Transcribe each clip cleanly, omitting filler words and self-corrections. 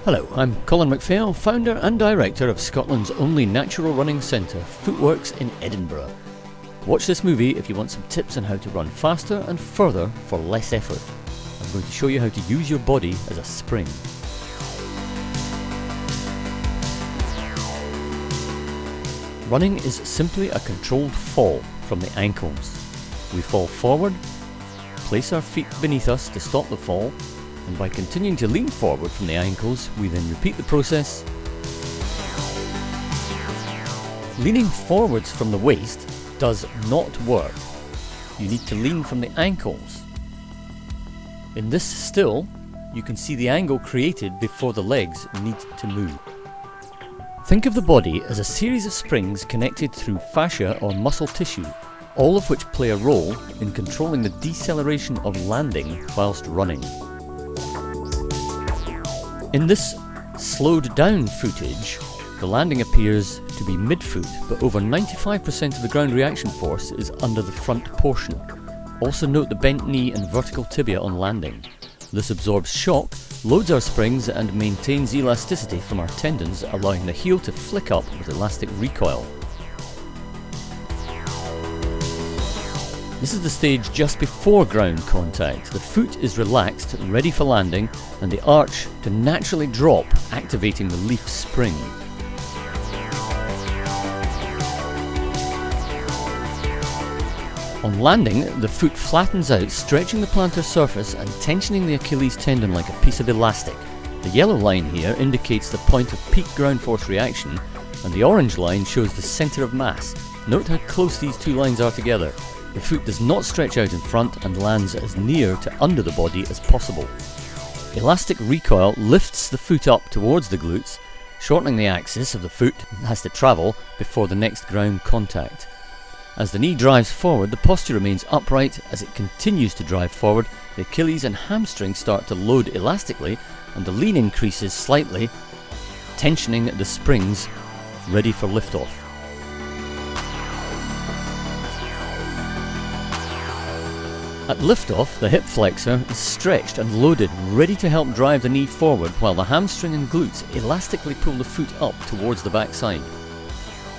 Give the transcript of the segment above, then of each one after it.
Hello, I'm Colin McPhail, founder and director of Scotland's only natural running centre, Barefootworks in Edinburgh. Watch this movie if you want some tips on how to run faster and further for less effort. I'm going to show you how to use your body as a spring. Running is simply a controlled fall from the ankles. We fall forward, place our feet beneath us to stop the fall, and by continuing to lean forward from the ankles, we then repeat the process. Leaning forwards from the waist does not work. You need to lean from the ankles. In this still, you can see the angle created before the legs need to move. Think of the body as a series of springs connected through fascia or muscle tissue, all of which play a role in controlling the deceleration of landing whilst running. In this slowed down footage, the landing appears to be mid-foot, but over 95% of the ground reaction force is under the front portion. Also note the bent knee and vertical tibia on landing. This absorbs shock, loads our springs and maintains elasticity from our tendons, allowing the heel to flick up with elastic recoil. This is the stage just before ground contact. The foot is relaxed, ready for landing, and the arch to naturally drop, activating the leaf spring. On landing, the foot flattens out, stretching the plantar surface and tensioning the Achilles tendon like a piece of elastic. The yellow line here indicates the point of peak ground force reaction, and the orange line shows the centre of mass. Note how close these two lines are together. The foot does not stretch out in front and lands as near to under the body as possible. Elastic recoil lifts the foot up towards the glutes, shortening the axis of the foot has to travel before the next ground contact. As the knee drives forward, the posture remains upright. As it continues to drive forward, the Achilles and hamstring start to load elastically and the lean increases slightly, tensioning the springs, ready for liftoff. At liftoff, the hip flexor is stretched and loaded, ready to help drive the knee forward, while the hamstring and glutes elastically pull the foot up towards the backside.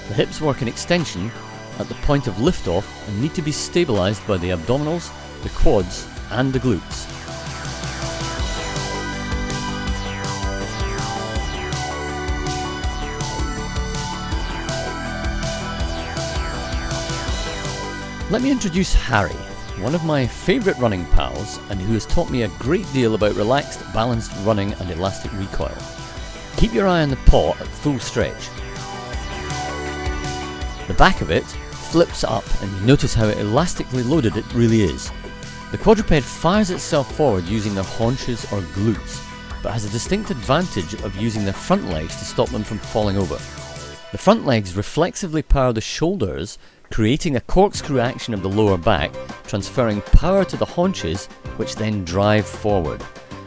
The hips work in extension at the point of liftoff and need to be stabilised by the abdominals, the quads and the glutes. Let me introduce Harry, one of my favourite running pals and who has taught me a great deal about relaxed, balanced running and elastic recoil. Keep your eye on the paw at full stretch. The back of it flips up and you notice how elastically loaded it really is. The quadruped fires itself forward using their haunches or glutes, but has a distinct advantage of using their front legs to stop them from falling over. The front legs reflexively power the shoulders, creating a corkscrew action of the lower back, transferring power to the haunches, which then drive forward.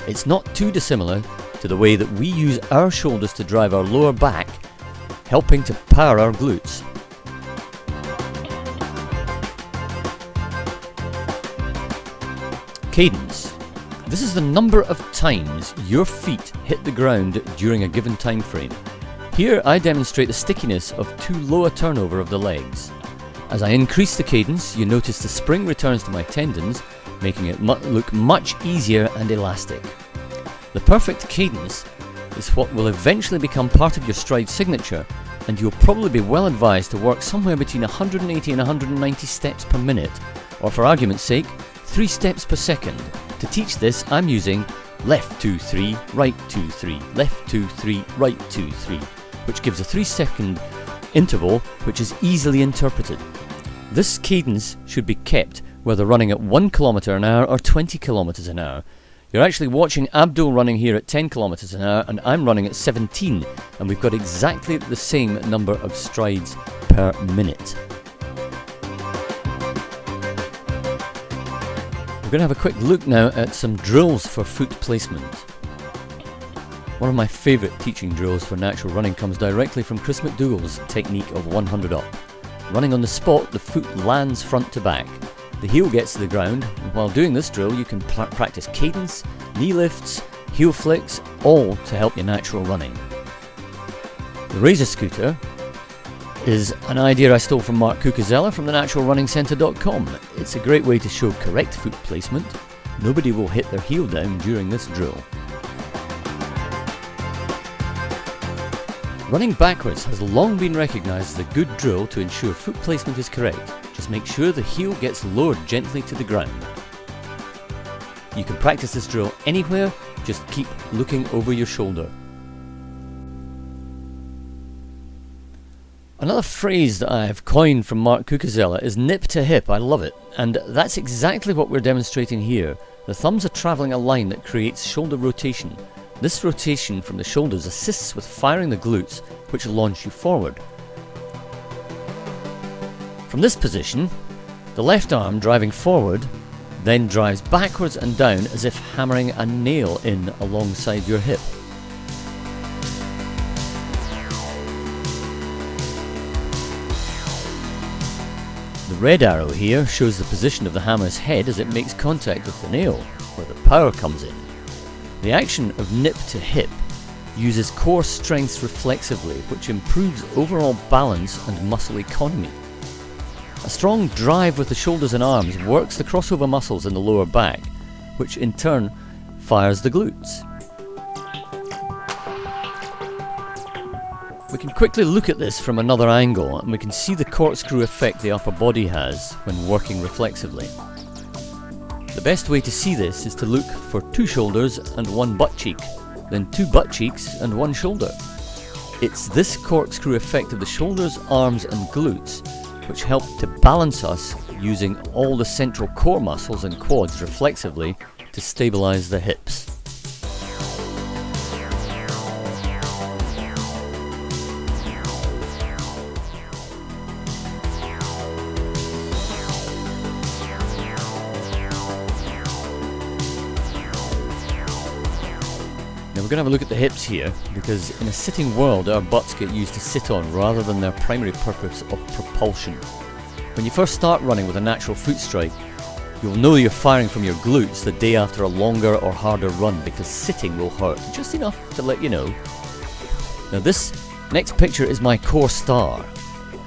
It's not too dissimilar to the way that we use our shoulders to drive our lower back, helping to power our glutes. Cadence. This is the number of times your feet hit the ground during a given time frame. Here I demonstrate the stickiness of too low a turnover of the legs. As I increase the cadence, you notice the spring returns to my tendons, making it look much easier and elastic. The perfect cadence is what will eventually become part of your stride signature, and you'll probably be well advised to work somewhere between 180 and 190 steps per minute, or for argument's sake, 3 steps per second. To teach this, I'm using left 2, 3, right 2, 3, left 2, 3, right 2, 3, which gives a 3-second interval which is easily interpreted. This cadence should be kept whether running at 1 km an hour or 20 km an hour. You're actually watching Abdul running here at 10 km an hour and I'm running at 17, and we've got exactly the same number of strides per minute. We're going to have a quick look now at some drills for foot placement. One of my favourite teaching drills for natural running comes directly from Chris McDougall's technique of 100 up. Running on the spot, the foot lands front to back. The heel gets to the ground, and while doing this drill you can practice cadence, knee lifts, heel flicks, all to help your natural running. The Razor Scooter is an idea I stole from Mark Cucuzella from thenaturalrunningcentre.com. It's a great way to show correct foot placement. Nobody will hit their heel down during this drill. Running backwards has long been recognised as a good drill to ensure foot placement is correct. Just make sure the heel gets lowered gently to the ground. You can practice this drill anywhere, just keep looking over your shoulder. Another phrase that I have coined from Mark Cucuzella is nip to hip. I love it, and that's exactly what we're demonstrating here. The thumbs are travelling a line that creates shoulder rotation. This rotation from the shoulders assists with firing the glutes, which launch you forward. From this position, the left arm driving forward then drives backwards and down as if hammering a nail in alongside your hip. The red arrow here shows the position of the hammer's head as it makes contact with the nail, where the power comes in. The action of nip to hip uses core strengths reflexively, which improves overall balance and muscle economy. A strong drive with the shoulders and arms works the crossover muscles in the lower back, which in turn fires the glutes. We can quickly look at this from another angle, and we can see the corkscrew effect the upper body has when working reflexively. The best way to see this is to look for 2 shoulders and 1 butt cheek, then 2 butt cheeks and 1 shoulder. It's this corkscrew effect of the shoulders, arms and glutes which help to balance us using all the central core muscles and quads reflexively to stabilise the hips. Now we're going to have a look at the hips here, because in a sitting world our butts get used to sit on rather than their primary purpose of propulsion. When you first start running with a natural foot strike, you'll know you're firing from your glutes the day after a longer or harder run, because sitting will hurt, just enough to let you know. Now this next picture is my core star,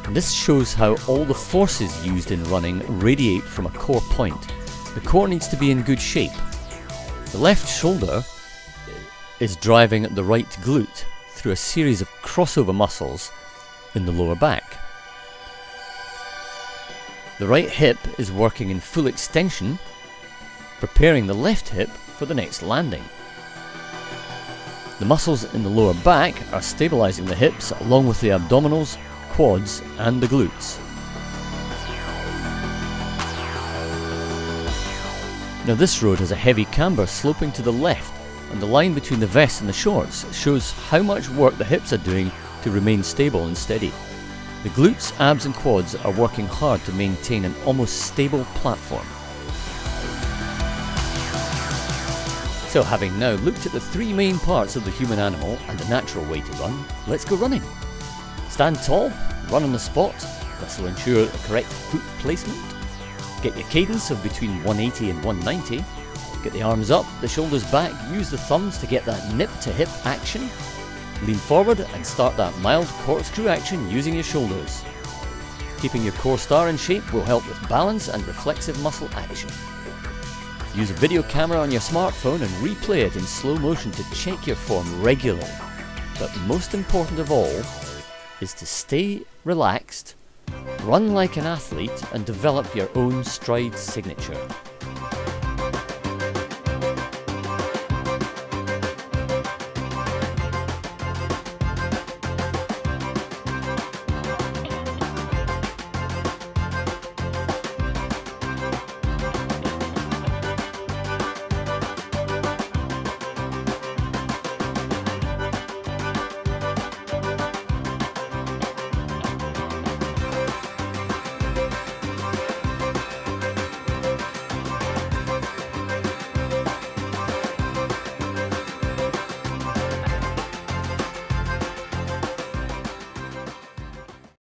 and this shows how all the forces used in running radiate from a core point. The core needs to be in good shape. The left shoulder is driving the right glute through a series of crossover muscles in the lower back. The right hip is working in full extension, preparing the left hip for the next landing. The muscles in the lower back are stabilizing the hips along with the abdominals, quads and the glutes. Now this road has a heavy camber sloping to the left, and the line between the vest and the shorts shows how much work the hips are doing to remain stable and steady. The glutes, abs and quads are working hard to maintain an almost stable platform. So having now looked at the 3 main parts of the human animal and the natural way to run, let's go running. Stand tall, run on the spot, this will ensure a correct foot placement. Get your cadence of between 180 and 190. Get the arms up, the shoulders back, use the thumbs to get that nip to hip action. Lean forward and start that mild corkscrew action using your shoulders. Keeping your core star in shape will help with balance and reflexive muscle action. Use a video camera on your smartphone and replay it in slow motion to check your form regularly. But most important of all is to stay relaxed, run like an athlete and develop your own stride signature.